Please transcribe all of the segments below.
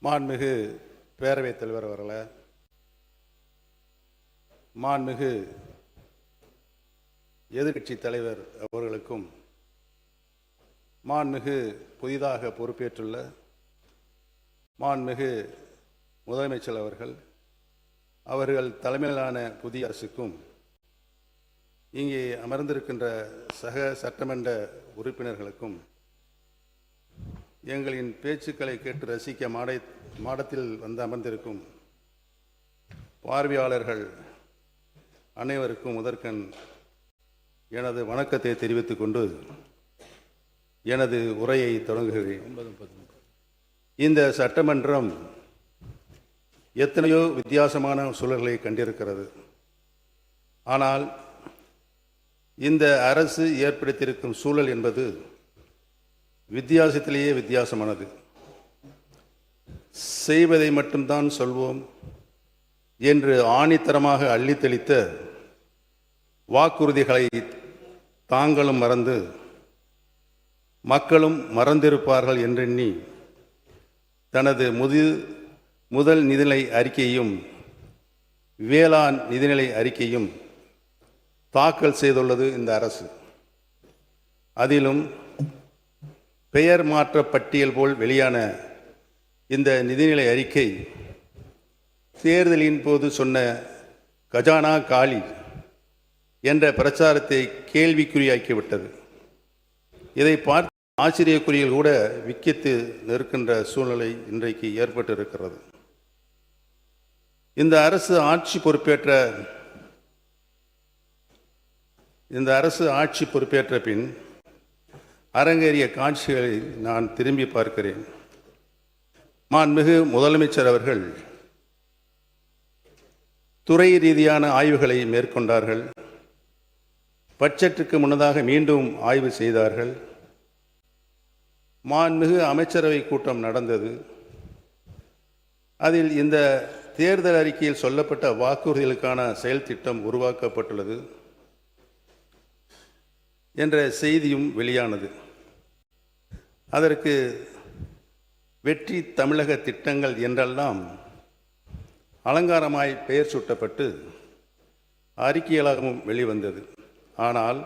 மாண்புமிகு பேரவைத் தலைவர் அவர்களே, மாண்புமிகு எதிர்க்கட்சி தலைவர் அவர்களுக்கும், மாண்புமிகு புதிதாக பொறுப்பேற்றுள்ள மாண்புமிகு முதலமைச்சர் அவர்கள் தலைமையிலான புதிய அரசுக்கும், இங்கே அமர்ந்திருக்கின்ற சக சட்டமன்ற உறுப்பினர்களுக்கும், எங்களின் பேச்சுக்களை கேட்டு ரசிக்க மாடத்தில் வந்து அமர்ந்திருக்கும் பார்வையாளர்கள் அனைவருக்கும் முதற்கண் எனது வணக்கத்தை தெரிவித்துக் கொண்டு எனது உரையை தொடங்குகிறேன். இந்த சட்டமன்றம் எத்தனையோ வித்தியாசமான சூழல்களை கண்டிருக்கிறது. ஆனால் இந்த அரசு ஏற்படுத்தியிருக்கும் சூழல் என்பது வித்தியாசத்திலேயே வித்தியாசமானது. செய்வதை மட்டும்தான் சொல்வோம் என்று ஆணித்தரமாக அள்ளித்தெளித்த வாக்குறுதிகளை தாங்களும் மறந்து மக்களும் மறந்திருப்பார்கள் என்றெண்ணி தனது முதல் நிதிநிலை அறிக்கையும் வேளாண் நிதிநிலை அறிக்கையும் தாக்கல் செய்துள்ளது இந்த அரசு. அதிலும் பெயர் மாற்ற பட்டியல் போல் வெளியான இந்த நிதிநிலை அறிக்கை தேர்தலின் போது சொன்ன கஜானா காலி என்ற பிரச்சாரத்தை கேள்விக்குறியாக்கிவிட்டது. இதை பார்த்து ஆச்சரியக்குறியில் கூட விக்கித்து நிற்கின்ற சூழ்நிலை இன்றைக்கு ஏற்பட்டிருக்கிறது. இந்த அரசு ஆட்சி பொறுப்பேற்ற பின் அரங்கேறிய காட்சிகளை நான் திரும்பி பார்க்கிறேன். மாண்புமிகு முதலமைச்சர் அவர்கள் துறை ரீதியான ஆய்வுகளை மேற்கொண்டார்கள். பட்ஜெட்டுக்கு முன்னதாக மீண்டும் ஆய்வு செய்தார்கள். மாண்புமிகு அமைச்சரவை கூட்டம் நடந்தது. அதில் இந்த தேர்தல் அறிக்கையில் சொல்லப்பட்ட வாக்குறுதிகளுக்கான செயல் திட்டம் உருவாக்கப்பட்டுள்ளது என்ற செய்தியும் வெளியானது. அதற்கு வெற்றி தமிழக திட்டங்கள் என்றெல்லாம் அலங்காரமாய் பெயர் சூட்டப்பட்டு அறிக்கைகளாகவும் வெளிவந்தது. ஆனால்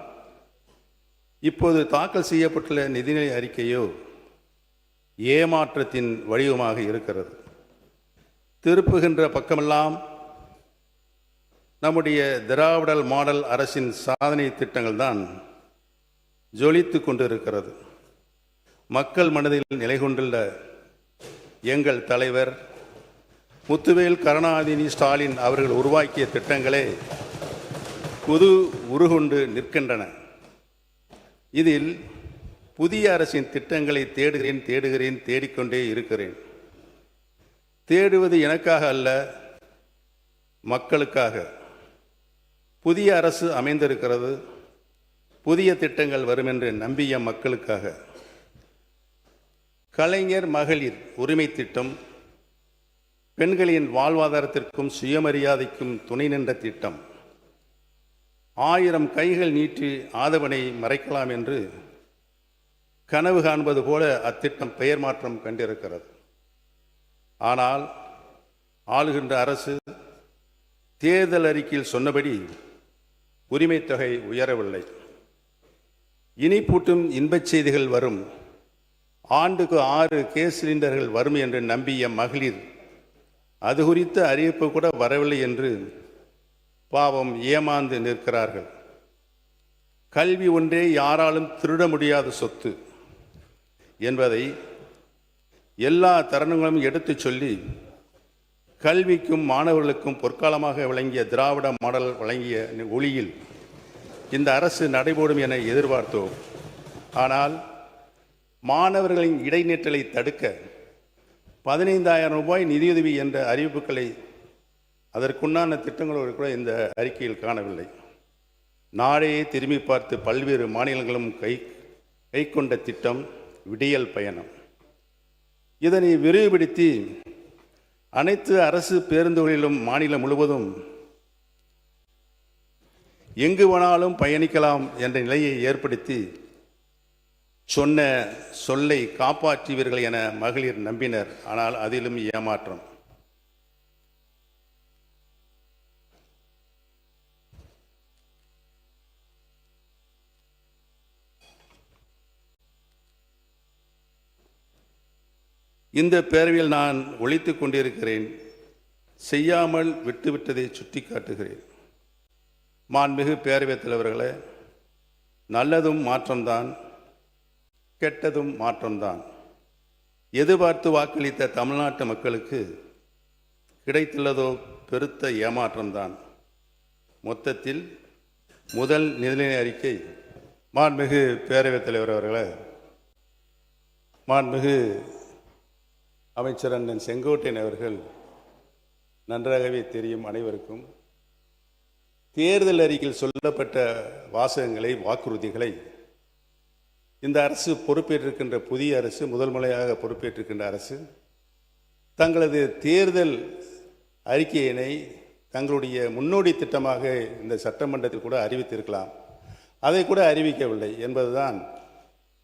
இப்போது தாக்கல் செய்யப்பட்டுள்ள நிதிநிலை அறிக்கையோ ஏமாற்றத்தின் வடிவமாக இருக்கிறது. திருப்புகின்ற பக்கமெல்லாம் நம்முடைய திராவிடல் மாடல் அரசின் சாதனை திட்டங்கள் தான் ஜொலித்து கொண்டிருக்கிறது. மக்கள் மனதில் நிலை கொண்டுள்ள எங்கள் தலைவர் முத்துவேல் கருணாநிதி ஸ்டாலின் அவர்கள் உருவாக்கிய திட்டங்களே புது உருகொண்டு நிற்கின்றன. இதில் புதிய அரசின் திட்டங்களை தேடுகிறேன் தேடிக்கொண்டே இருக்கிறேன். தேடுவது எனக்காக அல்ல, மக்களுக்காக. புதிய அரசு அமைந்திருக்கிறது. புதிய திட்டங்கள் வரும் என்று நம்பிய மக்களுக்காக. கலைஞர் மகளிர் உரிமை திட்டம் பெண்களின் வாழ்வாதாரத்திற்கும் சுயமரியாதைக்கும் துணை நின்ற திட்டம். 1000 கைகள் நீட்டி ஆதவனை மறைக்கலாம் என்று கனவு காண்பது போல அத்திட்டம் பெயர் மாற்றம் கண்டிருக்கிறது. ஆனால் ஆளுகின்ற அரசு தேர்தல் அறிக்கையில் சொன்னபடி உரிமை தொகை உயரவில்லை. இனிப்பூட்டும் இன்பச் செய்திகள் வரும், ஆண்டுக்கு 6 கேஸ் சிலிண்டர்கள் வரும் என்று நம்பிய மகளிர் அது குறித்த அறிவிப்பு கூட வரவில்லை என்று பாவம் ஏமாந்து நிற்கிறார்கள். கல்வி ஒன்றே யாராலும் திருட முடியாத சொத்து என்பதை எல்லா தருணங்களும் எடுத்துச் சொல்லி கல்விக்கும் மாணவர்களுக்கும் பொற்காலமாக விளங்கிய திராவிட மாடல் வழங்கிய ஒளியில் இந்த அரசு நடைபோடும் என எதிர்பார்த்தோம். ஆனால் மாணவர்களின் இடைநிற்றலை தடுக்க 15,000 ரூபாய் நிதியுதவி என்ற அறிவிப்புகளை அதற்குண்டான திட்டங்களோடு கூட இந்த அறிக்கையில் காணவில்லை. நாடையே திரும்பி பார்த்து பல்வேறு மாநிலங்களும் கை கொண்ட திட்டம் விடியல் பயணம். இதனை விரிவுபடுத்தி அனைத்து அரசு பேருந்துகளிலும் மாநிலம் முழுவதும் எங்கு வேணாலும் பயணிக்கலாம் என்ற நிலையை ஏற்படுத்தி சொன்ன சொல்லை காப்பாற்றுவீர்கள் என மகளிர் நம்பினர். ஆனால் அதிலும் ஏமாற்றம். இந்த பேரவையில் நான் ஒழித்துக் கொண்டிருக்கிறேன். செய்யாமல் விட்டுவிட்டதை சுட்டி காட்டுகிறேன். மாண்புமிகு பேரவைத் தலைவர்களே, நல்லதும் மாற்றம்தான், கெட்டதும் மாற்றம்தான். எதிர்பார்த்து வாக்களித்த தமிழ்நாட்டு மக்களுக்கு கிடைத்துள்ளதோ பெருத்த ஏமாற்றம்தான். மொத்தத்தில் முதல் நிதிநிலை அறிக்கை மாண்புமிகு பேரவைத் தலைவர் அவர்களே, மாண்புமிகு அமைச்சர் அண்ணன் செங்கோட்டையன் அவர்கள் நன்றாகவே தெரியும் அனைவருக்கும். தேர்தல் அறிக்கையில் சொல்லப்பட்ட வாசகங்களை, வாக்குறுதிகளை இந்த அரசு பொறுப்பேற்றிருக்கின்ற புதிய அரசு, முதல் முறையாக பொறுப்பேற்றிருக்கின்ற அரசு தங்களது தேர்தல் அறிக்கையினை தங்களுடைய முன்னோடி திட்டமாக இந்த சட்டமன்றத்தில் கூட அறிவித்திருக்கலாம். அதை கூட அறிவிக்கவில்லை என்பதுதான்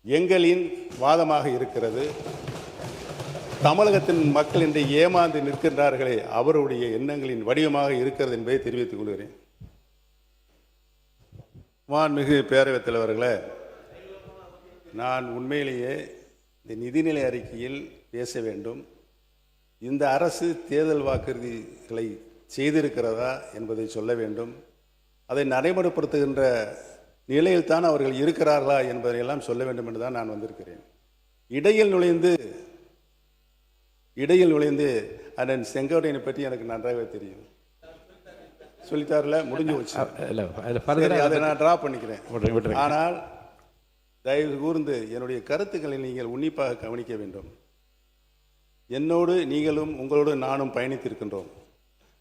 எங்களின் வாதமாக இருக்கிறது. தமிழகத்தின் மக்கள் இன்று ஏமாந்து நிற்கின்றார்களே, அவருடைய எண்ணங்களின் வடிவமாக இருக்கிறது என்பதை தெரிவித்துக் கொள்கிறேன். மாண்புமிகு பேரவைத் தலைவர்களே, நான் உண்மையிலேயே இந்த நிதிநிலை அறிக்கையில் பேச வேண்டும். இந்த அரசு தேர்தல் வாக்குறுதிகளை செய்திருக்கிறதா என்பதை சொல்ல வேண்டும். அதை நடைமுறைப்படுத்துகின்ற நிலையில்தான் அவர்கள் இருக்கிறார்களா என்பதையெல்லாம் சொல்ல வேண்டும் என்று தான் நான் வந்திருக்கிறேன். இடையில் நுழைந்து அண்ணன் செங்கோட்டையனை பற்றி எனக்கு நன்றாகவே தெரியும். சொல்லித்தாரில் முடிஞ்சு வச்சு அதை நான் ட்ரா பண்ணிக்கிறேன். ஆனால் தயவு கூர்ந்து என்னுடைய கருத்துக்களை நீங்கள் உன்னிப்பாக கவனிக்க வேண்டும். என்னோடு நீங்களும் உங்களோடு நானும் பயணித்திருக்கின்றோம்.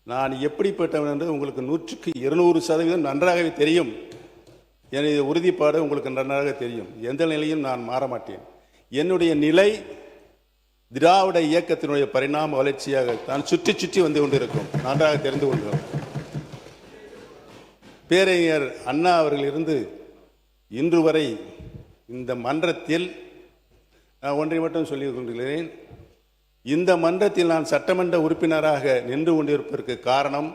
நான் எப்படிப்பட்டவன் என்று உங்களுக்கு 100% நன்றாகவே தெரியும். எனது உறுதிப்பாடு உங்களுக்கு நன்றாக தெரியும். எந்த நிலையும் நான் மாற மாட்டேன். என்னுடைய நிலை திராவிட இயக்கத்தினுடைய பரிணாம வளர்ச்சியாக தான் சுற்றி சுற்றி வந்து கொண்டிருக்கும். நன்றாக தெரிந்து கொள்கிறோம். பேரறிஞர் அண்ணா அவர்கள் இருந்து இன்று வரை இந்த மன்றத்தில் நான் ஒன்றை மட்டும் சொல்லிக் கொண்டிருக்கிறேன். இந்த மன்றத்தில் நான் சட்டமன்ற உறுப்பினராக நின்று கொண்டிருப்பதற்கு காரணம்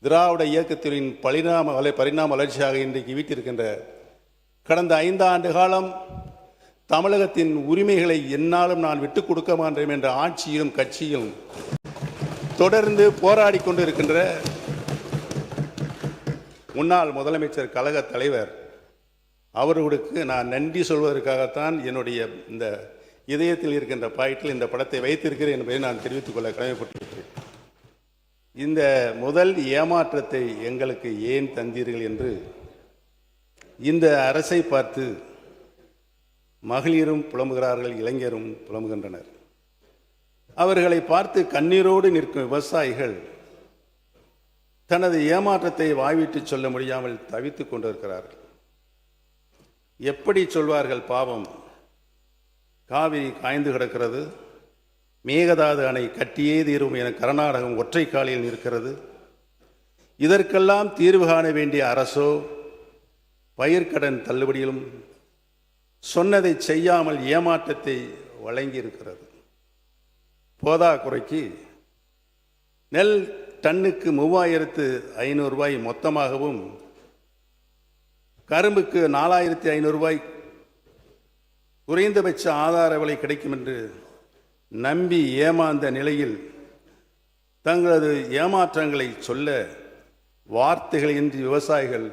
திராவிட இயக்கத்தின் பரிணாம வளர்ச்சியாக இன்றைக்கு வீட்டிருக்கின்ற கடந்த 5 ஆண்டு காலம் தமிழகத்தின் உரிமைகளை என்னாலும் நான் விட்டுக் கொடுக்க மாட்டேன் என்ற ஆட்சியிலும் கட்சியும் தொடர்ந்து போராடி கொண்டிருக்கின்ற முன்னாள் முதலமைச்சர் கழக தலைவர் அவர்களுக்கு நான் நன்றி சொல்வதற்காகத்தான் என்னுடைய இந்த இதயத்தில் இருக்கின்ற பாயிண்டில் இந்த படத்தை வைத்திருக்கிறேன் என்பதை நான் தெரிவித்துக் கொள்ள கடமைப்பட்டிருக்கிறேன். இந்த முதல் ஏமாற்றத்தை எங்களுக்கு ஏன் தந்தீர்கள் என்று இந்த அரசை பார்த்து மகளிரும் புலம்புகிறார்கள், இளைஞரும் புலம்புகின்றனர். அவர்களை பார்த்து கண்ணீரோடு நிற்கும் விவசாயிகள் தனது ஏமாற்றத்தை வாய்விட்டு சொல்ல முடியாமல் தவித்துக் கொண்டிருக்கிறார்கள். எப்படி சொல்வார்கள்? பாவம், காவிரி காய்ந்து கிடக்கிறது, மேகதாது அணை கட்டியே தீரும் என கர்நாடகம் ஒற்றை காலில் நிற்கிறது. இதற்கெல்லாம் தீர்வு காண வேண்டிய அரசோ பயிர்க்கடன் தள்ளுபடியிலும் சொன்னதை செய்யாமல் ஏமாற்றத்தை வழங்கியிருக்கிறது. போதா குறைக்கு நெல் டன்னுக்கு 3500 ரூபாய் மொத்தமாகவும், கரும்புக்கு 4500 ரூபாய் குறைந்தபட்ச ஆதார விலை கிடைக்கும் என்று நம்பி ஏமாந்த நிலையில் தங்களது ஏமாற்றங்களை சொல்ல வார்த்தைகளின்றி விவசாயிகள்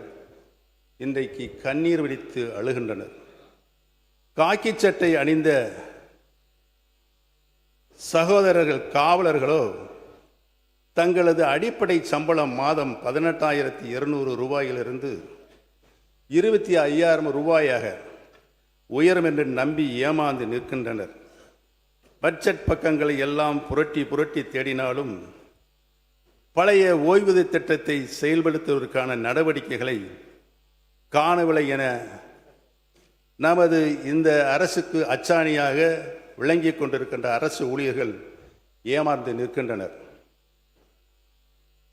இன்றைக்கு கண்ணீர் வெடித்து அழுகின்றனர். காக்கி சட்டை அணிந்த சகோதரர்கள் காவலர்களோ தங்களது அடிப்படை சம்பளம் மாதம் 18,200 ரூபாயிலிருந்து 25,000 ரூபாயாக உயரும் என்று நம்பி ஏமாந்து நிற்கின்றனர். பட்ஜெட் பக்கங்களை எல்லாம் புரட்டி தேடினாலும் பழைய ஓய்வூதிய திட்டத்தை செயல்படுத்துவதற்கான நடவடிக்கைகளை காணவில்லை என நமது இந்த அரசுக்கு அச்சாணியாக விளங்கிக் கொண்டிருக்கின்ற அரசு ஊழியர்கள் ஏமாந்து நிற்கின்றனர்.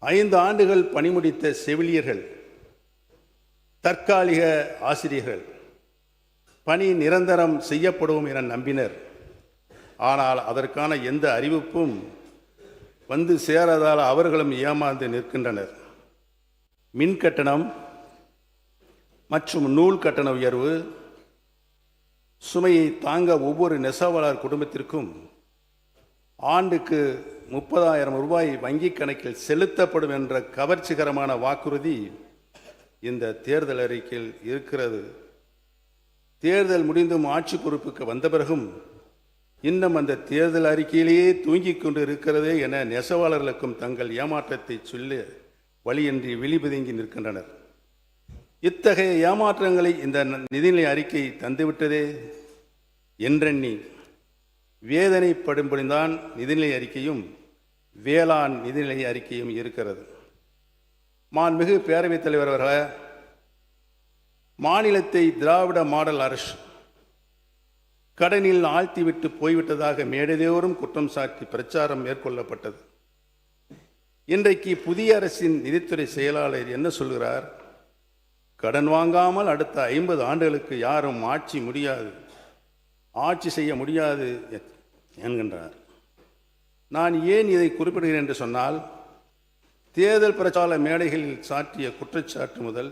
5 ஆண்டுகள் பணிமுடித்த செவிலியர்கள், தற்காலிக ஆசிரியர்கள், பணி நிரந்தரம் செய்யப்படும் என நம்பினர். ஆனால் அதற்கான எந்த அறிவிப்பும் வந்து சேராதால் அவர்களும் ஏமாந்து நிற்கின்றனர். மின் கட்டணம் மற்றும் நூல் கட்டண உயர்வு சுமையை தாங்க ஒவ்வொரு நெசவாளர் குடும்பத்திற்கும் ஆண்டுக்கு 30,000 ரூபாய் வங்கிக் கணக்கில் செலுத்தப்படும் என்ற கவர்ச்சிகரமான வாக்குறுதி இந்த தேர்தல் அறிக்கையில் இருக்கிறது. தேர்தல் முடிந்தும் ஆட்சி பொறுப்புக்கு வந்த பிறகும் இன்னும் அந்த தேர்தல் அறிக்கையிலேயே தூங்கிக் கொண்டு இருக்கிறதே என நெசவாளர்களுக்கும் தங்கள் ஏமாற்றத்தை சொல்ல வழியின்றி விழிபதுங்கி நிற்கின்றனர். இத்தகைய ஏமாற்றங்களை இந்த நிதிநிலை அறிக்கை தந்துவிட்டதே என்றெண்ணி வேதனைப்படும்படிதான் நிதிநிலை அறிக்கையும் வேளாண் நிதிநிலை அறிக்கையும் இருக்கிறது. மாண்புமிகு பேரவைத் தலைவர் அவர்களே, மாநிலத்தை திராவிட மாடல் அரசு கடனில் ஆழ்த்திவிட்டு போய்விட்டதாக மேடைதோறும் குற்றம் சாட்டி பிரச்சாரம் மேற்கொள்ளப்பட்டது. இன்றைக்கு புதிய அரசின் நிதித்துறை செயலாளர் என்ன சொல்கிறார்? கடன் வாங்காமல் அடுத்த 50 ஆண்டுகளுக்கு யாரும் ஆட்சி செய்ய முடியாது என்கின்றார். நான் ஏன் இதை குறிப்பிடுகிறேன் என்று சொன்னால், தேர்தல் பிரச்சார மேடைகளில் சாட்டிய குற்றச்சாட்டு முதல்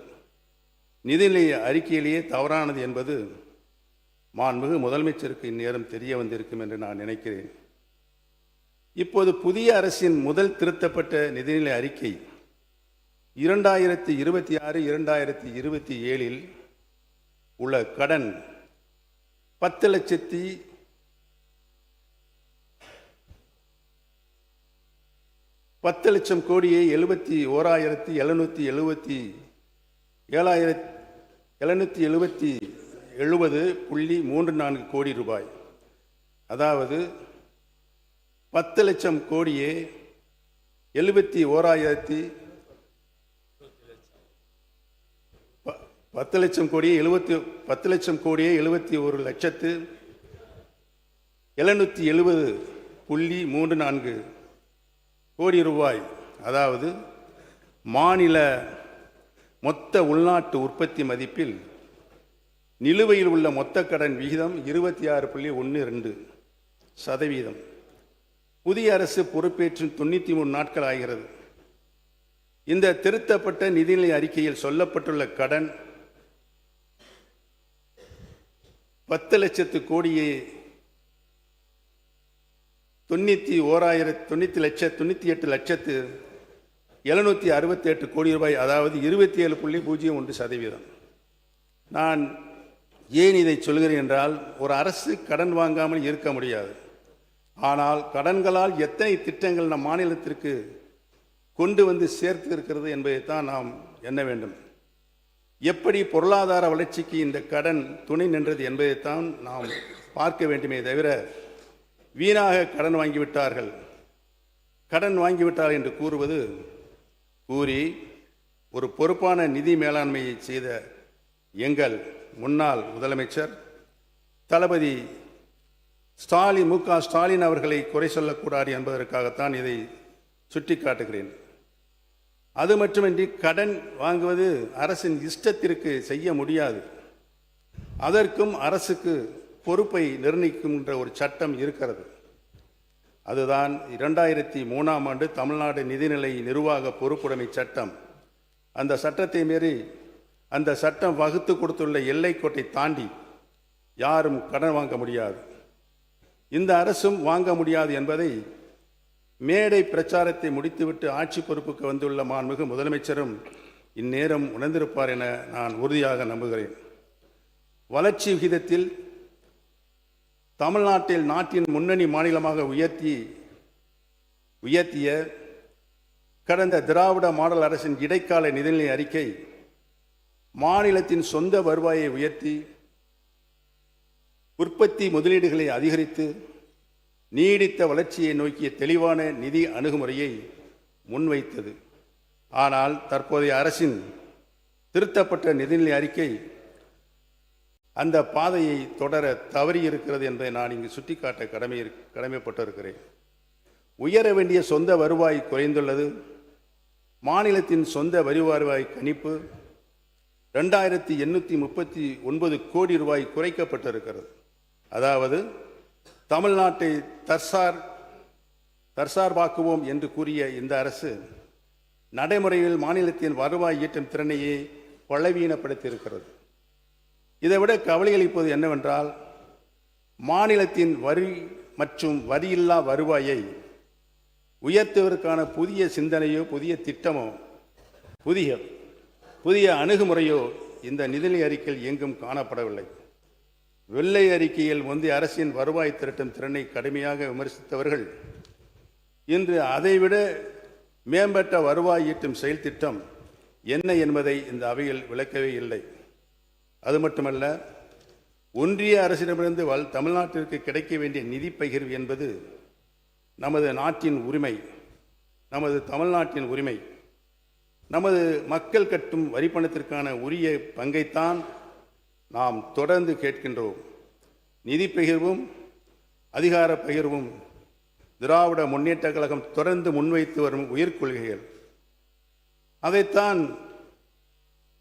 நிதிநிலை அறிக்கையிலேயே தவறானது என்பது மாண்புமிகு முதலமைச்சருக்கு இந்நேரம் தெரிய வந்திருக்கும் என்று நான் நினைக்கிறேன். இப்போது புதிய அரசின் முதல் திருத்தப்பட்ட நிதிநிலை அறிக்கை 2026-2027 உள்ள கடன் 10,00,000 கோடியே 71,770.34 கோடி ரூபாய். அதாவது 10,00,000 கோடியே 71,770,770.34 கோடி ரூபாய். அதாவது மாநில மொத்த உள்நாட்டு உற்பத்தி மதிப்பில் நிலுவையில் உள்ள மொத்த கடன் விகிதம் 26.12%. புதிய அரசு பொறுப்பேற்று 93 நாட்கள் ஆகிறது. இந்த திருத்தப்பட்ட நிதிநிலை அறிக்கையில் சொல்லப்பட்டுள்ள கடன் 10,00,000 கோடியே 98,768 கோடி ரூபாய். அதாவது 27.01%. நான் ஏன் இதை சொல்கிறேன் என்றால், ஒரு அரசு கடன் வாங்காமல் இருக்க முடியாது. ஆனால் கடன்களால் எத்தனை திட்டங்கள் நம் மாநிலத்திற்கு கொண்டு வந்து சேர்த்து இருக்கிறது என்பதைத்தான் நாம் எண்ண வேண்டும். எப்படி பொருளாதார வளர்ச்சிக்கு இந்த கடன் துணை நின்றது என்பதைத்தான் நாம் பார்க்க வேண்டுமே தவிர, வீணாக கடன் வாங்கிவிட்டார்கள் என்று கூறி ஒரு பொறுப்பான நிதி மேலாண்மையை செய்த எங்கள் முன்னாள் முதலமைச்சர் தளபதி மு க ஸ்டாலின் அவர்களை குறை சொல்லக்கூடாது என்பதற்காகத்தான் இதை சுட்டி காட்டுகிறேன். அது மட்டுமின்றி கடன் வாங்குவது அரசின் இஷ்டத்திற்கு செய்ய முடியாது. அதற்கும் அரசுக்கு பொறுப்பை நிர்ணயிக்கின்ற ஒரு சட்டம் இருக்கிறது. அதுதான் 2003ஆம் ஆண்டு தமிழ்நாடு நிதிநிலை நிர்வாக பொறுப்புடைமை சட்டம். அந்த சட்டத்தை மீறி அந்த சட்டம் வகுத்து கொடுத்துள்ள எல்லைக்கோட்டை தாண்டி யாரும் கடன் வாங்க முடியாது. இந்த அரசும் வாங்க முடியாது என்பதை மேடை பிரச்சாரத்தை முடித்துவிட்டு ஆட்சி பொறுப்புக்கு வந்துள்ள மாண்புமிகு முதலமைச்சரும் இந்நேரம் உணர்ந்திருப்பார் என நான் உறுதியாக நம்புகிறேன். வளர்ச்சி விகிதத்தில் தமிழ்நாட்டில் நாட்டின் முன்னணி மாநிலமாக உயர்த்திய கடந்த திராவிட மாடல் அரசின் இடைக்கால நிதிநிலை அறிக்கை மாநிலத்தின் சொந்த வருவாயை உயர்த்தி உற்பத்தி முதலீடுகளை அதிகரித்து நீடித்த வளர்ச்சியை நோக்கிய தெளிவான நிதி அணுகுமுறையை முன்வைத்தது. ஆனால் தற்போதைய அரசின் திருத்தப்பட்ட நிதிநிலை அறிக்கை அந்த பாதையை தொடர தவறியிருக்கிறது என்பதை நான் இங்கு சுட்டிக்காட்ட கடமைப்பட்டிருக்கிறேன். உயர வேண்டிய சொந்த வருவாய் குறைந்துள்ளது. மாநிலத்தின் சொந்த வரி வருவாய் கணிப்பு 2839 கோடி ரூபாய் குறைக்கப்பட்டிருக்கிறது. அதாவது தமிழ்நாட்டை தற்சார்பாக்குவோம் என்று கூறிய இந்த அரசு நடைமுறையில் மாநிலத்தின் வருவாய் ஈட்டும் திறனையே பலவீனப்படுத்தியிருக்கிறது. இதைவிட கவலை அளிப்பது என்னவென்றால், மாநிலத்தின் வரி மற்றும் வரியில்லா வருவாயை உயர்த்துவதற்கான புதிய சிந்தனையோ புதிய திட்டமோ புதிய அணுகுமுறையோ இந்த நிதிநிலை அறிக்கையில் எங்கும் காணப்படவில்லை. வெள்ளை அறிக்கையில் முந்தைய அரசின் வருவாய் திரட்டும் திறனை கடுமையாக விமர்சித்தவர்கள் இன்று அதைவிட மேம்பட்ட வருவாய் ஈட்டும் செயல் திட்டம் என்ன என்பதை இந்த அவையில் விளக்கவே இல்லை. அது மட்டுமல்ல, ஒன்றிய அரசிடமிருந்து தமிழ்நாட்டிற்கு கிடைக்க வேண்டிய நிதி பகிர்வு என்பது நமது நாட்டின் உரிமை, நமது தமிழ்நாட்டின் உரிமை. நமது மக்கள் கட்டும் வரிப்பணத்திற்கான உரிய பங்கைத்தான் நாம் தொடர்ந்து கேட்கின்றோம். நிதி பகிர்வும் அதிகார பகிர்வும் திராவிட முன்னேற்ற கழகம் தொடர்ந்து முன்வைத்து வரும் உயர்கொள்கைகள். அதைத்தான்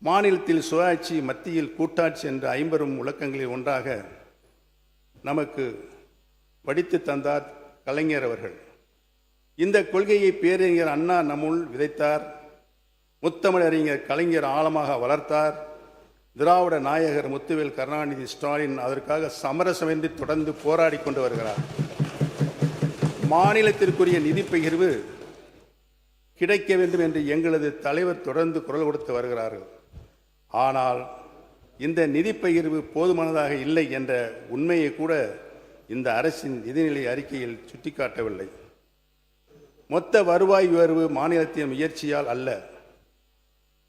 மாநிலத்தில் சுயாட்சி, மத்தியில் கூட்டாட்சி என்ற 50 முழக்கங்களில் ஒன்றாக நமக்கு படித்து தந்தார் கலைஞர் அவர்கள். இந்த கொள்கையை பேரறிஞர் அண்ணா நம்முள் விதைத்தார். முத்தமிழறிஞர் கலைஞர் ஆழமாக வளர்த்தார். திராவிட நாயகர் முத்துவேல் கருணாநிதி ஸ்டாலின் அதற்காக சமரசமின்றி தொடர்ந்து போராடி கொண்டு வருகிறார். மாநிலத்திற்குரிய நிதி பகிர்வு கிடைக்க வேண்டும் என்று எங்களது தலைவர் தொடர்ந்து குரல் கொடுத்து வருகிறார்கள். ஆனால் இந்த நிதி பகிர்வு போதுமானதாக இல்லை என்ற உண்மையை கூட இந்த அரசின் நிதிநிலை அறிக்கையில் சுட்டிக்காட்டவில்லை. மொத்த வருவாய் உயர்வு மாநிலத்தின் முயற்சியால் அல்ல,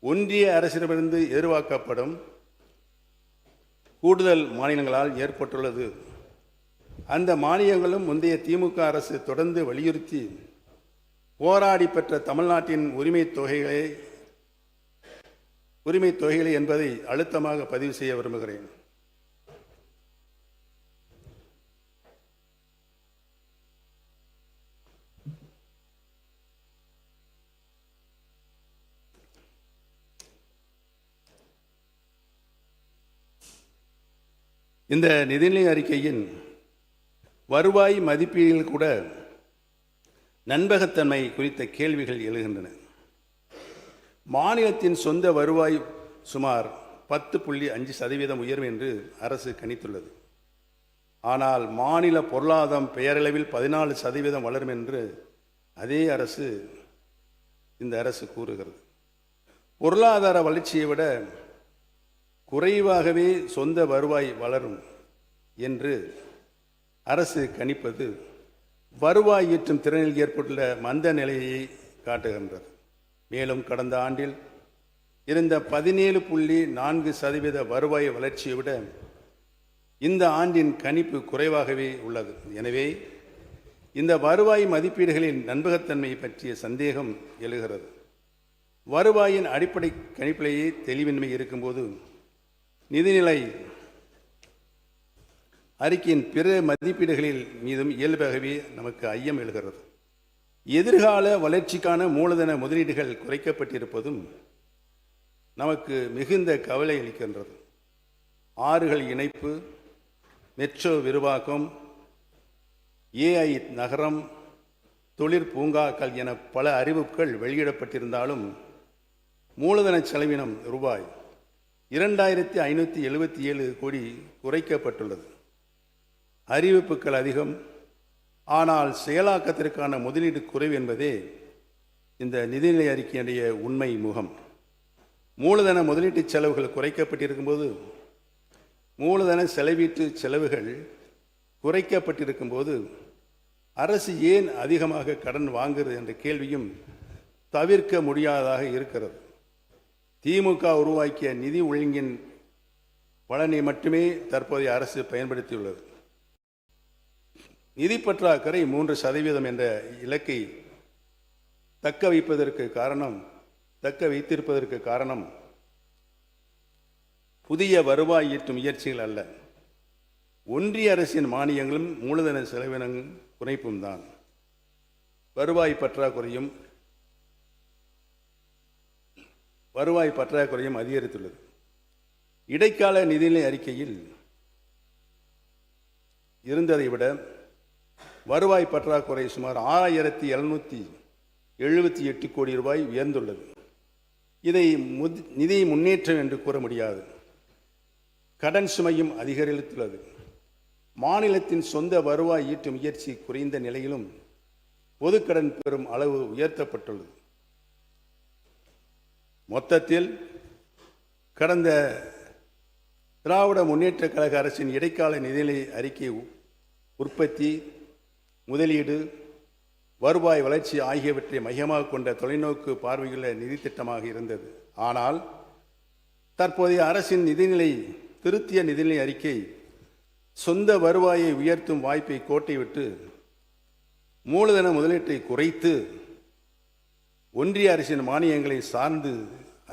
ஒன்றிய அரசிடமிருந்து எதிர்பார்க்கப்படும் கூடுதல் மானியங்களால் ஏற்பட்டுள்ளது. அந்த மானியங்களும் முந்தைய திமுக அரசு தொடர்ந்து வலியுறுத்தி போராடி பெற்ற தமிழ்நாட்டின் உரிமை தொகைகளை என்பதை அழுத்தமாக பதிவு செய்ய விரும்புகிறேன். இந்த நிதிநிலை அறிக்கையின் வருவாய் மதிப்பீடுகள் கூட நம்பகத்தன்மை குறித்த கேள்விகள் எழுகின்றன. மாநிலத்தின் சொந்த வருவாய் சுமார் 10.5% உயரும் என்று அரசு கணித்துள்ளது. ஆனால் மாநில பொருளாதாரம் பெயரளவில் 14% வளரும் என்று அதே அரசு இந்த அரசு கூறுகிறது. பொருளாதார வளர்ச்சியை விட குறைவாகவே சொந்த வருவாய் வளரும் என்று அரசு கணிப்பது வருவாய் ஈட்டும் திறனில் ஏற்பட்டுள்ள மந்த நிலையை காட்டுகின்றது. மேலும் கடந்த ஆண்டில் இருந்த 17.4% வருவாய் வளர்ச்சியை விட இந்த ஆண்டின் கணிப்பு குறைவாகவே உள்ளது. எனவே இந்த வருவாய் மதிப்பீடுகளின் நம்பகத்தன்மை பற்றிய சந்தேகம் எழுகிறது. வருவாயின் அடிப்படை கணிப்பிலேயே தெளிவின்மை இருக்கும்போது நிதிநிலை அறிக்கையின் பிற மதிப்பீடுகளில் மீதும் இயல்பாகவே நமக்கு ஐயம் எழுகிறது. எதிர்கால வளர்ச்சிக்கான மூலதன முதலீடுகள் குறைக்கப்பட்டிருப்பதும் நமக்கு மிகுந்த கவலை அளிக்கின்றது. ஆறுகள் இணைப்பு, மெட்ரோ விரிவாக்கம், AI நகரம், தொழிற்பூங்காக்கள் என பல அறிவிப்புகள் வெளியிடப்பட்டிருந்தாலும் மூலதன செலவினம் ரூபாய் 2577 கோடி குறைக்கப்பட்டுள்ளது. அறிவிப்புகள் அதிகம், ஆனால் செயலாக்கத்திற்கான முதலீடு குறைவு என்பதே இந்த நிதிநிலை அறிக்கையுடைய உண்மை முகம். மூலதன முதலீட்டு செலவுகள் குறைக்கப்பட்டிருக்கும்போது, மூலதன செலவீட்டு செலவுகள் குறைக்கப்பட்டிருக்கும்போது அரசு ஏன் அதிகமாக கடன் வாங்குகிறது என்ற கேள்வியும் தவிர்க்க முடியாததாக இருக்கிறது. திமுக உருவாக்கிய நிதி ஒழுங்கின் பலனை மட்டுமே தற்போதைய அரசு பயன்படுத்தியுள்ளது. நிதி பற்றாக்குறை 3% என்ற இலக்கை தக்க வைத்திருப்பதற்கு காரணம் புதிய வருவாய் ஈட்டும் முயற்சிகள் அல்ல, ஒன்றிய அரசின் மானியங்களும் மூலதன செலவினம் குறைப்பும் தான். வருவாய் பற்றாக்குறையும் அதிகரித்துள்ளது. இடைக்கால நிதிநிலை அறிக்கையில் இருந்ததை விட வருவாய் பற்றாக்குறை சுமார் 6778 கோடி ரூபாய் உயர்ந்துள்ளது. இதை நிதி முன்னேற்றம் என்று கூற முடியாது. கடன் சுமையும் அதிகரித்துள்ளது. மாநிலத்தின் சொந்த வருவாய் ஈட்டும் முயற்சி குறைந்த நிலையிலும் பொதுக்கடன் பெறும் அளவு உயர்த்தப்பட்டுள்ளது. மொத்தத்தில் கடந்த திராவிட முன்னேற்ற கழக அரசின் இடைக்கால நிதிநிலை அறிக்கை உற்பத்தி, முதலீடு, வருவாய் வளர்ச்சி ஆகியவற்றை மையமாக கொண்ட தொலைநோக்கு பார்வையுள்ள நிதி திட்டமாக இருந்தது. ஆனால் தற்போதைய அரசின் திருத்திய நிதிநிலை அறிக்கை சொந்த வருவாயை உயர்த்தும் வாய்ப்பை கோட்டை விட்டு மூலதன முதலீட்டை குறைத்து ஒன்றிய அரசின் மானியங்களை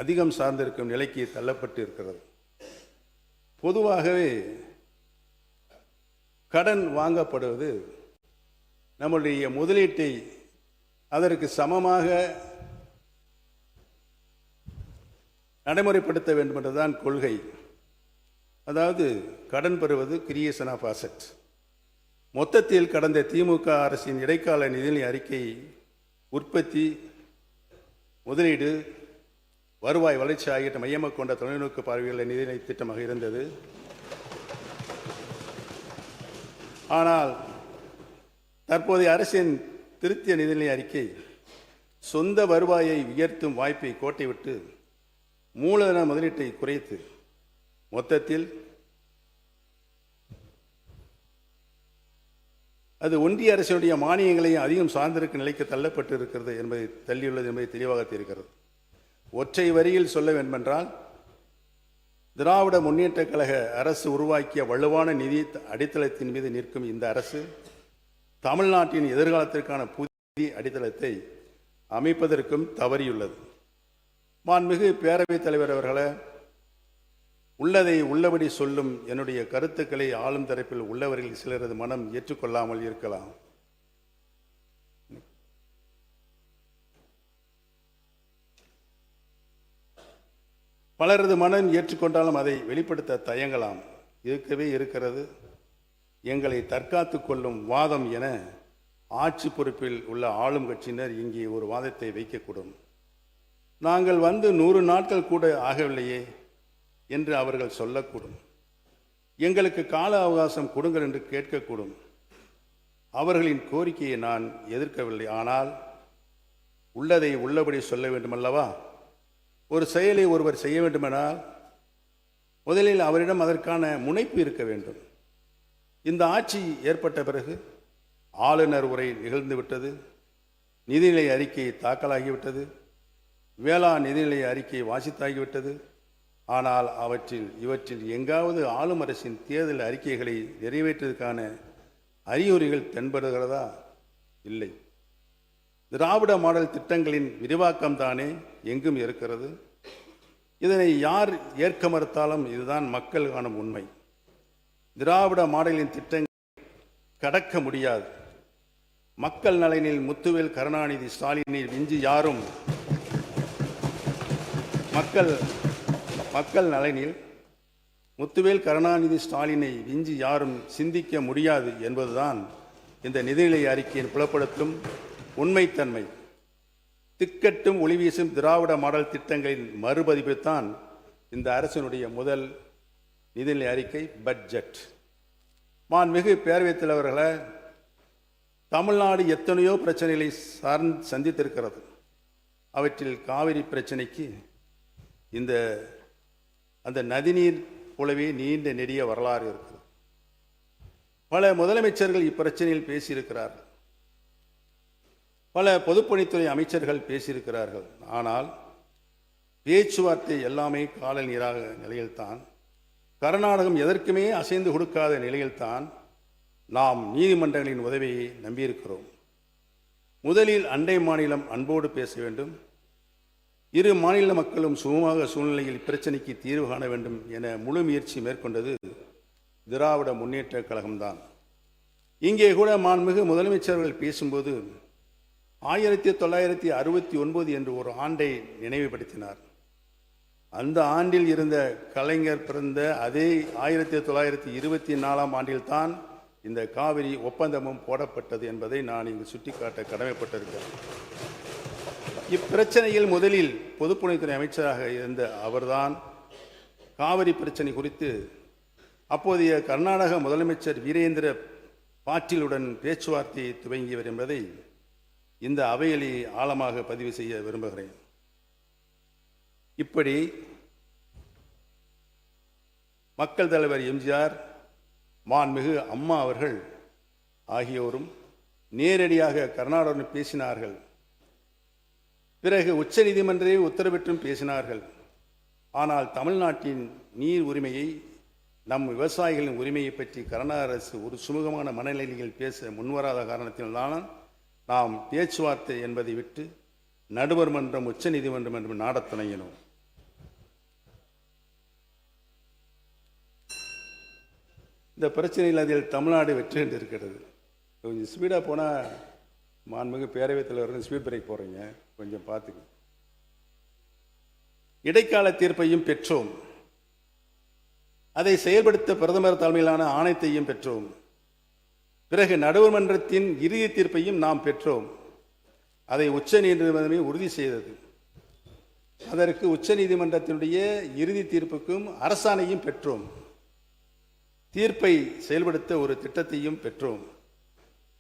அதிகம் சார்ந்திருக்கும் நிலைக்கு தள்ளப்பட்டு இருக்கிறது. பொதுவாகவே கடன் வாங்கப்படுவது நம்முடைய முதலீட்டை அதற்கு சமமாக நடைமுறைப்படுத்த வேண்டும் என்றுதான் கொள்கை. அதாவது கடன் பெறுவது கிரியேஷன் ஆஃப் அசெட். மொத்தத்தில் கடந்த திமுக அரசின் இடைக்கால நிதிநிலை அறிக்கை உற்பத்தி, முதலீடு, வருவாய் வளர்ச்சி ஆகியவற்றை மையமாக கொண்ட தொலைநோக்கு பார்வையுள்ள நிதிநிலை திட்டமாக இருந்தது. ஆனால் தற்போதைய அரசின் திருத்திய நிதிநிலை அறிக்கை சொந்த வருவாயை உயர்த்தும் வாய்ப்பை கோட்டை விட்டு மூலதன முதலீட்டை குறைத்து மொத்தத்தில் அது ஒன்றிய அரசினுடைய மானியங்களை அதிகம் சார்ந்திருக்கும் நிலைக்கு தள்ளப்பட்டு இருக்கிறது என்பதை தள்ளியுள்ளது என்பதை தெளிவாக தெரிகிறது. ஒற்றை வரியில் சொல்ல வேண்டுமென்றால், திராவிட முன்னேற்ற கழக அரசு உருவாக்கிய வலுவான நிதி அடித்தளத்தின் மீது நிற்கும் இந்த அரசு தமிழ்நாட்டின் எதிர்காலத்திற்கான புதிய அடித்தளத்தை அமைப்பதற்கும் தவறியுள்ளது. மாண்புமிகு பேரவைத் தலைவர் அவர்களே, உள்ளதை உள்ளபடி சொல்லும் என்னுடைய கருத்துக்களை ஆளும் தரப்பில் உள்ளவர்கள் சிலரது மனம் ஏற்றுக்கொள்ளாமல் இருக்கலாம். பலரது மனம் ஏற்றுக்கொண்டாலும் அதை வெளிப்படுத்த தயங்கலாம். இருக்கிறது எங்களை தற்காத்து கொள்ளும் வாதம் என ஆட்சி பொறுப்பில் உள்ள ஆளும் கட்சியினர் இங்கே ஒரு வாதத்தை வைக்கக்கூடும். நாங்கள் வந்து 100 நாட்கள் கூட ஆகவில்லையே என்று அவர்கள் சொல்லக்கூடும். எங்களுக்கு கால அவகாசம் கொடுங்கள் என்று கேட்கக்கூடும். அவர்களின் கோரிக்கையை நான் எதிர்க்கவில்லை. ஆனால் உள்ளதை உள்ளபடி சொல்ல வேண்டுமல்லவா? ஒரு செயலை ஒருவர் செய்ய வேண்டுமென்றால் முதலில் அவரிடம் அதற்கான முனைப்பு இருக்க வேண்டும். இந்த ஆட்சி ஏற்பட்ட பிறகு ஆளுநர் உரை நிகழ்ந்துவிட்டது, நிதிநிலை அறிக்கை தாக்கலாகிவிட்டது, வேளாண் நிதிநிலை அறிக்கை வாசித்தாகிவிட்டது. ஆனால் இவற்றில் எங்காவது ஆளும் அரசின் தேர்தல் அறிக்கைகளை நிறைவேற்றுவதற்கான அறிகுறிகள் தென்படுகிறதா? இல்லை. திராவிட மாடல் திட்டங்களின் விரிவாக்கம் தானே எங்கும் இருக்கிறது. இதனை யார் ஏற்க மறுத்தாலும் இதுதான் மக்கள் காணும் உண்மை. திராவிட மாடலின் திட்டங்கள் கடக்க முடியாது. மக்கள் நலனில் முத்துவேல் கருணாநிதி ஸ்டாலினை விஞ்சி யாரும் மக்கள் நலனில் முத்துவேல் கருணாநிதி ஸ்டாலினை விஞ்சி யாரும் சிந்திக்க முடியாது என்பதுதான் இந்த நிதிநிலை அறிக்கையின் புலப்படுத்தும் உண்மைத்தன்மை. திக்கட்டும் ஒளிவீசும் திராவிட மாடல் திட்டங்களின் மறுபதிப்புத்தான் இந்த அரசினுடைய முதல் நிதிநிலை அறிக்கை, பட்ஜெட். மாண்புமிகு பேரவைத் தலைவர்களே, தமிழ்நாடு எத்தனையோ பிரச்சனைகளை சந்தித்திருக்கிறது. அவற்றில் காவிரி பிரச்சனைக்கு அந்த நதிநீர் போலவே நீண்ட நெடிய வரலாறு இருக்கிறது. பல முதலமைச்சர்கள் இப்பிரச்சனையில் பேசியிருக்கிறார்கள். பல பொதுப்பணித்துறை அமைச்சர்கள் பேசியிருக்கிறார்கள். ஆனால் பேச்சுவார்த்தை எல்லாமே கால நீராக நிலையில்தான், கர்நாடகம் எதற்குமே அசைந்து கொடுக்காத நிலையில்தான் நாம் நீதிமன்றங்களின் உதவியை நம்பியிருக்கிறோம். முதலில் அண்டை மாநிலம் அன்போடு பேச வேண்டும், இரு மாநில மக்களும் சுமூக சூழ்நிலையில் பிரச்சனைக்கு தீர்வு காண வேண்டும் என முழு முயற்சி மேற்கொண்டது திராவிட முன்னேற்ற கழகம்தான். இங்கே கூட மாண்புமிகு முதலமைச்சர்கள் பேசும்போது 1969 என்று ஒரு ஆண்டை நினைவுபடுத்தினார். அந்த ஆண்டில் இருந்த கலைஞர் பிறந்த அதே 1924ஆம் ஆண்டில்தான் இந்த காவிரி ஒப்பந்தமும் போடப்பட்டது என்பதை நான் இங்கு சுட்டிக்காட்ட கடமைப்பட்டிருக்கிறேன். இப்பிரச்சனையில் முதலில் பொதுப்பணித்துறை அமைச்சராக இருந்த அவர்தான் காவிரி பிரச்சனை குறித்து அப்போதைய கர்நாடக முதலமைச்சர் வீரேந்திர பாட்டீலுடன் பேச்சுவார்த்தையை துவங்கியவர் என்பதை இந்த அவையிலே ஆழமாக பதிவு செய்ய விரும்புகிறேன். இப்படி மக்கள் தலைவர் எம்ஜிஆர், மாண்புமிகு அம்மா அவர்கள் ஆகியோரும் நேரடியாக கர்நாடகருடன் பேசினார்கள். பிறகு உச்ச நீதிமன்றே உத்தரவிட்டும் பேசினார்கள். ஆனால் தமிழ்நாட்டின் நீர் உரிமையை, நம் விவசாயிகளின் உரிமையை பற்றி கர்நாடக அரசு ஒரு சுமூகமான மனநிலையில் பேச முன்வராத காரணத்தினால்தான் நாம் பேச்சுவார்த்தை என்பதை விட்டு நடுவர் மன்றம், உச்ச நீதிமன்றம் என்று நாடத் தொடங்கினோம். இந்த பிரச்சனையில் அதில் தமிழ்நாடு வெற்றி கண்டிருக்கிறது. கொஞ்சம் ஸ்பீடாக போனால் மாண்புமிகு பேரவைத் தலைவர்கள் ஸ்பீட் பிரேக் போகிறீங்க, கொஞ்சம் பார்த்துக்க. இடைக்கால தீர்ப்பையும் பெற்றோம். அதை செயல்படுத்த பிரதமர் தலைமையிலான ஆணையத்தையும் பெற்றோம். பிறகு நடுவர் மன்றத்தின் இறுதி தீர்ப்பையும் நாம் பெற்றோம். அதை உச்ச நீதிமன்றமே உறுதி செய்தது. அதற்கு உச்ச நீதிமன்றத்தினுடைய இறுதி தீர்ப்புக்கும் அரசாணையும் பெற்றோம். தீர்ப்பை செயல்படுத்த ஒரு திட்டத்தையும் பெற்றோம்.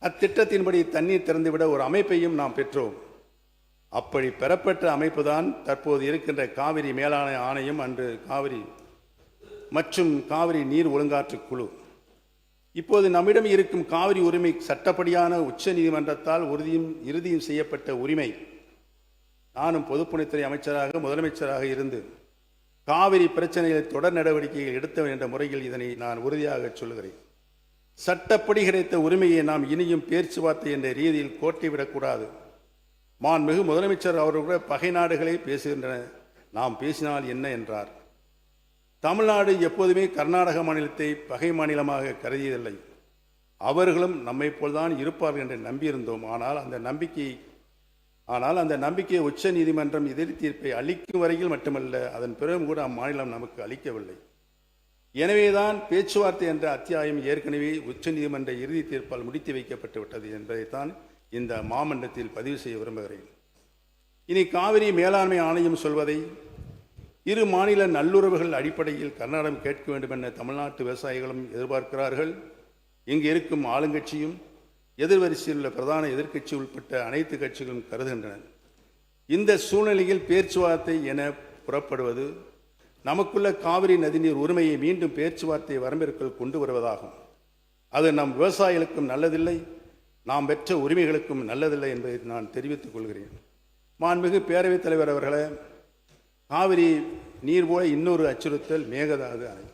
அத்திட்டத்தின்படி தண்ணீர் திறந்துவிட ஒரு அமைப்பையும் நாம் பெற்றோம். அப்படி பெறப்பட்ட அமைப்பு தான் தற்போது இருக்கின்ற காவிரி மேலாண்மை ஆணையம், அன்று காவிரி மற்றும் காவிரி நீர் ஒழுங்காற்று குழு. இப்போது நம்மிடம் இருக்கும் காவிரி உரிமை சட்டப்படியான உச்ச நீதிமன்றத்தால் இறுதியும் செய்யப்பட்ட உரிமை. நானும் பொதுப்பணித்துறை அமைச்சராக, முதலமைச்சராக இருந்து காவிரி பிரச்சனையில் தொடர் நடவடிக்கைகள் எடுத்தவன் என்ற முறையில் இதனை நான் உறுதியாக சொல்லுகிறேன். சட்டப்படி கிடைத்த உரிமையை நாம் இனியும் பேச்சுவார்த்தை என்ற ரீதியில் கோட்டிவிடக்கூடாது. மாண்புமிகு முதலமைச்சர் அவர்கள் கூட பகை நாடுகளை பேசுகின்றன, நாம் பேசினால் என்ன என்றார். தமிழ்நாடு எப்போதுமே கர்நாடக மாநிலத்தை பகை மாநிலமாக கருதியதில்லை. அவர்களும் நம்மை போல்தான் இருப்பார்கள் என்று நம்பியிருந்தோம். ஆனால் அந்த நம்பிக்கையை உச்ச நீதிமன்றம் எதிர் தீர்ப்பை அளிக்கும் வரையில் மட்டுமல்ல, அதன் பிறகும் கூட அம்மாநிலம் நமக்கு அளிக்கவில்லை. எனவேதான் பேச்சுவார்த்தை என்ற அத்தியாயம் ஏற்கனவே உச்ச நீதிமன்ற இறுதி தீர்ப்பால் முடித்து வைக்கப்பட்டு விட்டது என்பதைத்தான் இந்த மாமன்றத்தில் பதிவு செய்ய விரும்புகிறேன். இனி காவிரி மேலாண்மை ஆணையம் சொல்வதை இரு மாநில நல்லுறவுகள் அடிப்படையில் கர்நாடகம் கேட்க வேண்டும் என தமிழ்நாட்டு விவசாயிகளும் எதிர்பார்க்கிறார்கள். இங்கு இருக்கும் ஆளுங்கட்சியும் எதிர்வரிசையில் உள்ள பிரதான எதிர்க்கட்சி உட்பட்ட அனைத்து கட்சிகளும் கருதுகின்றன. இந்த சூழ்நிலையில் பேச்சுவார்த்தை என புறப்படுவது நமக்குள்ள காவிரி நதிநீர் உரிமையை மீண்டும் பேச்சுவார்த்தை வரம்பிற்குள் கொண்டு வருவதாகும். அது நம் விவசாயிகளுக்கும் நல்லதில்லை, நாம் பெற்ற உரிமைகளுக்கும் நல்லதில்லை என்பதை நான் தெரிவித்துக் கொள்கிறேன். மாண்புமிகு பேரவைத் தலைவர் அவர்களே, காவிரி நீர் போல இன்னொரு அச்சுறுத்தல் மேகதாது அணை.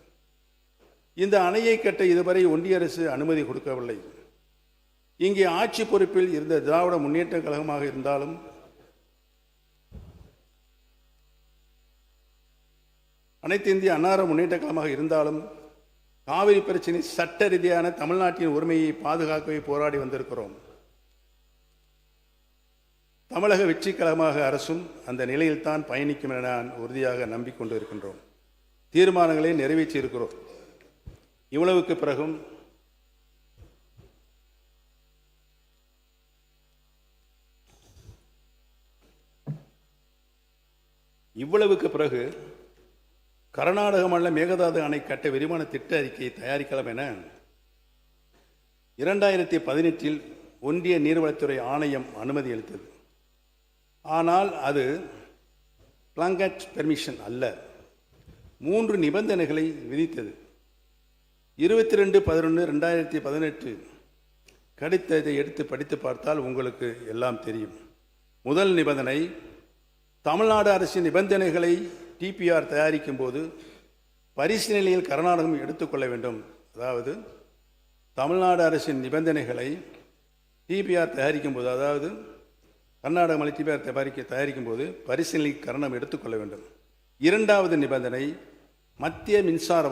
இந்த அணையை கட்ட இதுவரை ஒன்றிய அரசு அனுமதி கொடுக்கவில்லை. இங்கே ஆட்சி பொறுப்பில் இருந்த திராவிட முன்னேற்ற கழகமாக இருந்தாலும், அனைத்து இந்திய அண்ணா முன்னேற்ற கழகமாக இருந்தாலும் காவிரி பிரச்சனை சட்ட ரீதியான தமிழ்நாட்டின் உரிமையை பாதுகாக்கவே போராடி வந்திருக்கிறோம். தமிழக வெற்றி கழகமாக அரசும் அந்த நிலையில்தான் பயணிக்கும் என நான் உறுதியாக நம்பிக்கொண்டு இருக்கின்றோம். தீர்மானங்களை நிறைவேற்றி இருக்கிறோம். இவ்வளவுக்கு பிறகு கர்நாடக மாநில மேகதாது அணை கட்ட விரிவான திட்ட அறிக்கையை தயாரிக்கலாம் என 2018 ஒன்றிய நீர்வளத்துறை ஆணையம் அனுமதி அளித்தது. ஆனால் அது பிளாங்கட் பெர்மிஷன் அல்ல, 3 நிபந்தனைகளை விதித்தது. 22/11/2018 கடிதத்தை எடுத்து படித்து பார்த்தால் உங்களுக்கு எல்லாம் தெரியும். முதல் நிபந்தனை, தமிழ்நாடு அரசின் நிபந்தனைகளை டிபிஆர் தயாரிக்கும் போது பரிசீலனையில் கர்நாடகம் எடுத்துக்கொள்ள வேண்டும். அதாவது தமிழ்நாடு அரசின் நிபந்தனைகளை டிபிஆர் தயாரிக்கும் போது, அதாவது கர்நாடக மலை டிபிஆர் தயாரிக்கும் போது பரிசீலனைக்கு கர்நாடகம் எடுத்துக்கொள்ள வேண்டும். இரண்டாவது நிபந்தனை, மத்திய மின்சார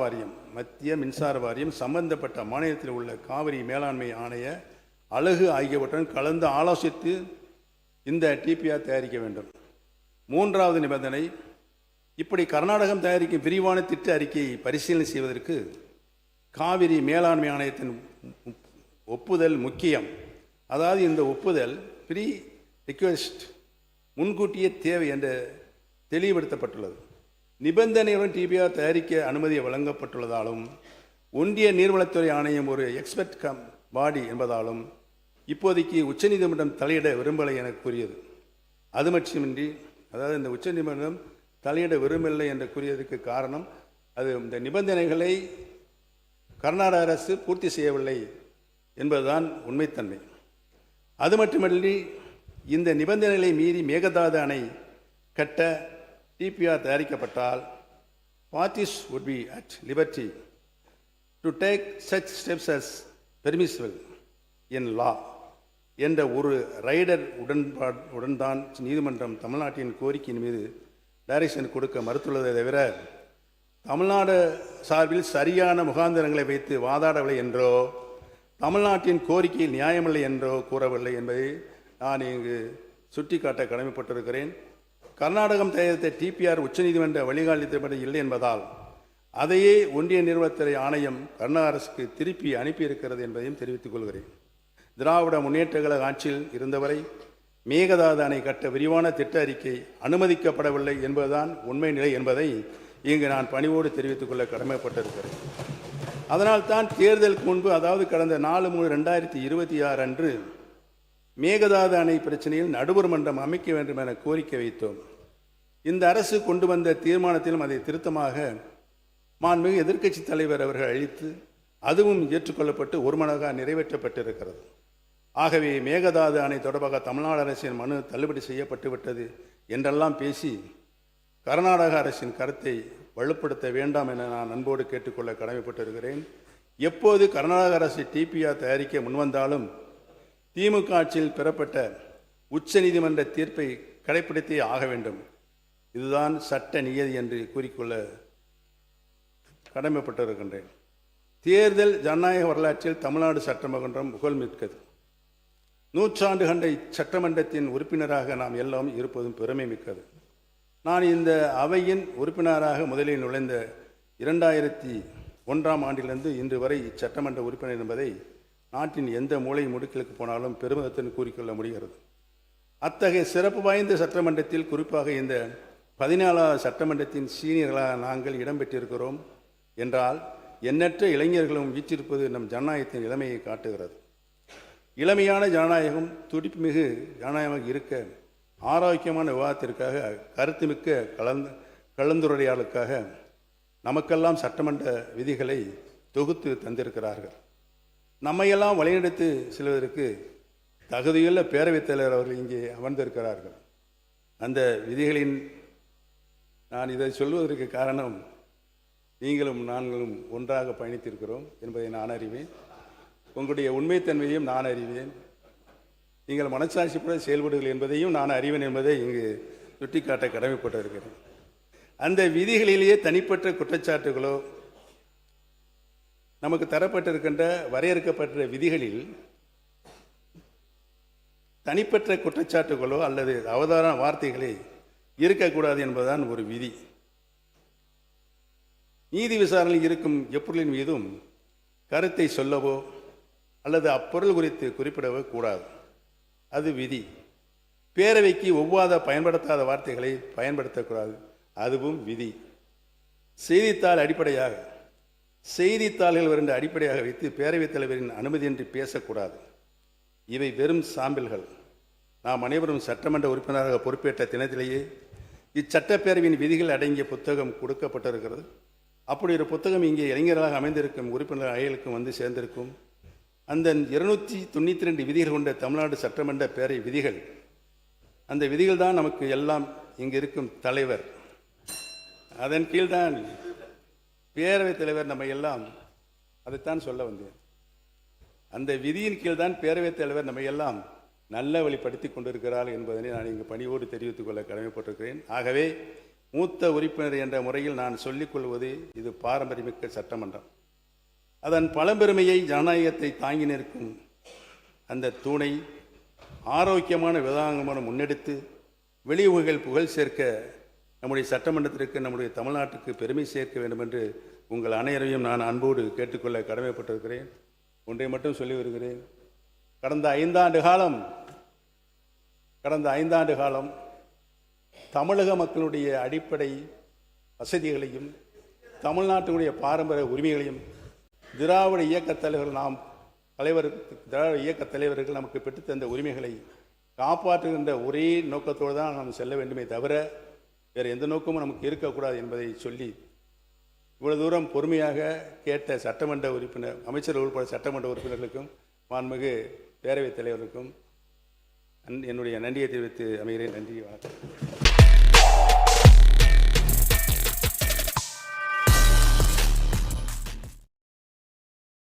வாரியம் சம்பந்தப்பட்ட மாநிலத்தில் உள்ள காவிரி மேலாண்மை ஆணைய அலகு ஆகியவற்றுடன் கலந்து ஆலோசித்து இந்த டிபிஆர் தயாரிக்க வேண்டும். மூன்றாவது நிபந்தனை, இப்படி கர்நாடகம் தயாரிக்கும் விரிவான திட்ட அறிக்கையை பரிசீலனை செய்வதற்கு காவிரி மேலாண்மை ஆணையத்தின் ஒப்புதல் முக்கியம். அதாவது இந்த ஒப்புதல் ப்ரீ ரிக்வெஸ்ட், முன்கூட்டியே தேவை என்று தெளிவுபடுத்தப்பட்டுள்ளது. நிபந்தனையுடன் டிபிஆர் தயாரிக்க அனுமதி வழங்கப்பட்டுள்ளதாலும் ஒன்றிய நீர்வளத்துறை ஆணையம் ஒரு எக்ஸ்பர்ட் பாடி என்பதாலும் இப்போதைக்கு உச்சநீதிமன்றம் தலையிட விரும்பலை என கூறியது. அது மட்டுமின்றி, அதாவது இந்த உச்சநீதிமன்றம் தலையிட விரும்பவில்லை என்று கூறியதற்கு காரணம், அது இந்த நிபந்தனைகளை கர்நாடக அரசு பூர்த்தி செய்யவில்லை என்பதுதான் உண்மைத்தன்மை. அது மட்டுமன்றி, இந்த நிபந்தனைகளை மீறி மேகதாது அணை கட்ட டிபிஆர் தயாரிக்கப்பட்டால் parties would be at liberty to take such steps as permissible in law என்ற ஒரு ரைடர் உடன் தான் நீதிமன்றம் தமிழ்நாட்டின் கோரிக்கையின் மீது டைரக்ஷன் கொடுக்க மறுத்துள்ளதை தவிர தமிழ்நாடு சார்பில் சரியான முகாந்திரங்களை வைத்து வாதாடவில்லை என்றோ தமிழ்நாட்டின் கோரிக்கையில் நியாயமில்லை என்றோ கூறவில்லை என்பதை நான் இங்கு சுட்டிக்காட்ட கடமைப்பட்டிருக்கிறேன். கர்நாடகம் தயாரித்த டிபிஆர் உச்சநீதிமன்ற வழிகாட்டுதல்படி இல்லை என்பதால் அதையே ஒன்றிய நீர்வளத்துறை ஆணையம் கர்நாடக அரசுக்கு திருப்பி அனுப்பியிருக்கிறது என்பதையும் தெரிவித்துக் கொள்கிறேன். திராவிட முன்னேற்ற கழக ஆட்சியில் இருந்தவரை மேகதாது அணை கட்ட விரிவான திட்ட அறிக்கை அனுமதிக்கப்படவில்லை என்பதுதான் உண்மை நிலை என்பதை இங்கு நான் பணிவோடு தெரிவித்துக் கொள்ள கடமைப்பட்டிருக்கிறேன். அதனால் தான் தேர்தலுக்கு முன்பு, அதாவது கடந்த 4/3/2026 அன்று மேகதாது அணை பிரச்சனையில் நடுவர் மன்றம் அமைக்க வேண்டும் என கோரிக்கை வைத்தோம். இந்த அரசு கொண்டு வந்த தீர்மானத்திலும் அதை திருத்தமாக மாண்புமிகு எதிர்க்கட்சி தலைவர் அவர்கள் அளித்து அதுவும் ஏற்றுக்கொள்ளப்பட்டு ஒருமனதாக நிறைவேற்றப்பட்டிருக்கிறது. ஆகவே மேகதாது அணை தொடர்பாக தமிழ்நாடு அரசின் மனு தள்ளுபடி செய்யப்பட்டு விட்டது என்றெல்லாம் பேசி கர்நாடக அரசின் கருத்தை வலுப்படுத்த வேண்டாம் என நான் அன்போடு கேட்டுக்கொள்ள கடமைப்பட்டிருக்கிறேன். எப்போது கர்நாடக அரசு டிபிஆர் தயாரிக்க முன்வந்தாலும் திமுக ஆட்சியில் பெறப்பட்ட உச்ச நீதிமன்ற தீர்ப்பை கடைப்பிடித்தே ஆக வேண்டும். இதுதான் சட்ட நியதி என்று கூறிக்கொள்ள கடமைப்பட்டிருக்கின்றேன். தேர்தல் ஜனநாயக வரலாற்றில் தமிழ்நாடு சட்டமன்றம் புகழ்மிக்கது. நூற்றாண்டு கண்ட இச்சட்டமன்றத்தின் உறுப்பினராக நாம் எல்லாம் இருப்பதும் பெருமை மிக்கது. நான் இந்த அவையின் உறுப்பினராக முதலில் நுழைந்த 2001ஆம் ஆண்டிலிருந்து இன்று வரை இச்சட்டமன்ற உறுப்பினர் என்பதை நாட்டின் எந்த மூலை முடுக்கிலுக்கு போனாலும் பெருமிதத்துடன் கூறிக்கொள்ள முடிகிறது. அத்தகைய சிறப்பு வாய்ந்த சட்டமன்றத்தில், குறிப்பாக இந்த 14வது சட்டமன்றத்தின் சீனியர்களாக நாங்கள் இடம்பெற்றிருக்கிறோம் என்றால் எண்ணற்ற இளைஞர்களும் வீற்றிருப்பது நம் ஜனநாயகத்தின் இளமையை காட்டுகிறது. இளமையான ஜனநாயகம், துடிப்புமிகு ஜனநாயகமாக இருக்க ஆரோக்கியமான விவாதத்திற்காக, கருத்துமிக்க கலந்துரையாடலுக்காக நமக்கெல்லாம் சட்டமன்ற விதிகளை தொகுத்து தந்திருக்கிறார்கள். நம்மையெல்லாம் வழிநடத்தி செல்வதற்கு தகுதியுள்ள பேரவைத் தலைவர் அவர்கள் இங்கே அமர்ந்திருக்கிறார்கள். அந்த விதிகளின் நான் இதை சொல்வதற்கு காரணம், நீங்களும் நாங்களும் ஒன்றாக பயணித்திருக்கிறோம் என்பதை நான் அறிவேன். உங்களுடைய உண்மைத்தன்மையையும் நான் அறிவேன். நீங்கள் மனச்சாட்சியுடன் செயல்படுங்கள் என்பதையும் நான் அறிவேன் என்பதை இங்கு சுட்டிக்காட்ட கடமைப்பட்டிருக்கிறேன். அந்த விதிகளிலேயே தனிப்பட்ட குற்றச்சாட்டுகளோ, நமக்கு தரப்பட்டிருக்கின்ற வரையறுக்கப்பட்ட விதிகளில் தனிப்பட்ட குற்றச்சாட்டுகளோ அல்லது அவதாரண வார்த்தைகளே இருக்கக்கூடாது என்பதுதான் ஒரு விதி. நீதி விசாரணையில் இருக்கும் எப்பொருளின் மீதும் கருத்தை சொல்லவோ அல்லது அப்பொருள் குறித்து குறிப்பிடவோ கூடாது. அது விதி. பேரவைக்கு ஒவ்வாத பயன்படுத்தாத வார்த்தைகளை பயன்படுத்தக்கூடாது. அதுவும் விதி. செய்தித்தாள்கள் வருகின்ற அடிப்படையாக வைத்து பேரவைத் தலைவரின் அனுமதியின்றி பேசக்கூடாது. இவை வெறும் சாம்பிள்கள். நாம் அனைவரும் சட்டமன்ற உறுப்பினராக பொறுப்பேற்ற தினத்திலேயே இச்சட்டப்பேரவையின் விதிகள் அடங்கிய புத்தகம் கொடுக்கப்பட்டிருக்கிறது. அப்படி ஒரு புத்தகம் இங்கே இளைஞர்களாக அமைந்திருக்கும் உறுப்பினர் அவைகளுக்கும் வந்து சேர்ந்திருக்கும். அந்த 292 விதிகள் கொண்ட தமிழ்நாடு சட்டமன்ற பேரவை விதிகள், அந்த விதிகள் தான் நமக்கு எல்லாம் இங்கு இருக்கும் தலைவர். அதன் கீழ்தான் பேரவைத் தலைவர் நம்ம எல்லாம், அதைத்தான் சொல்ல வந்தேன். அந்த விதியின் கீழ்தான் பேரவைத் தலைவர் நம்ம எல்லாம் நல்ல வழிப்படுத்தி கொண்டிருக்கிறார் என்பதனை நான் இங்கு பணியோடு தெரிவித்துக் கொள்ள கடமைப்பட்டிருக்கிறேன். ஆகவே மூத்த உறுப்பினர் என்ற முறையில் நான் சொல்லிக்கொள்வது, இது பாரம்பரியமிக்க சட்டமன்றம். அதன் பழம்பெருமையை, ஜனநாயகத்தை தாங்கி நிற்கும் அந்த தூணை ஆரோக்கியமான விதானமான முன்னெடுத்து வெளியுலகில் புகழ் சேர்க்க நம்முடைய சட்டமன்றத்திற்கு, நம்முடைய தமிழ்நாட்டுக்கு பெருமை சேர்க்க வேண்டும் என்று உங்கள் அனைவரையும் நான் அன்போடு கேட்டுக்கொள்ள கடமைப்பட்டிருக்கிறேன். ஒன்றை மட்டும் சொல்லி வருகிறேன். கடந்த ஐந்தாண்டு காலம் தமிழக மக்களுடைய அடிப்படை வசதிகளையும் தமிழ்நாட்டினுடைய பாரம்பரிய உரிமைகளையும் திராவிட இயக்கத் தலைவர்கள் நமக்கு பெற்றுத்தந்த உரிமைகளை காப்பாற்றுகின்ற ஒரே நோக்கத்தோடு தான் நாம் செல்ல வேண்டுமே தவிர வேறு எந்த நோக்கமும் நமக்கு இருக்கக்கூடாது என்பதை சொல்லி, இவ்வளவு தூரம் பொறுமையாக கேட்ட சட்டமன்ற உறுப்பினர், அமைச்சர்கள் உட்பட சட்டமன்ற உறுப்பினர்களுக்கும் மாண்புமிகு பேரவைத் தலைவருக்கும் என்னுடைய நன்றியை தெரிவித்து அமைகிறேன். நன்றி, வணக்கம்.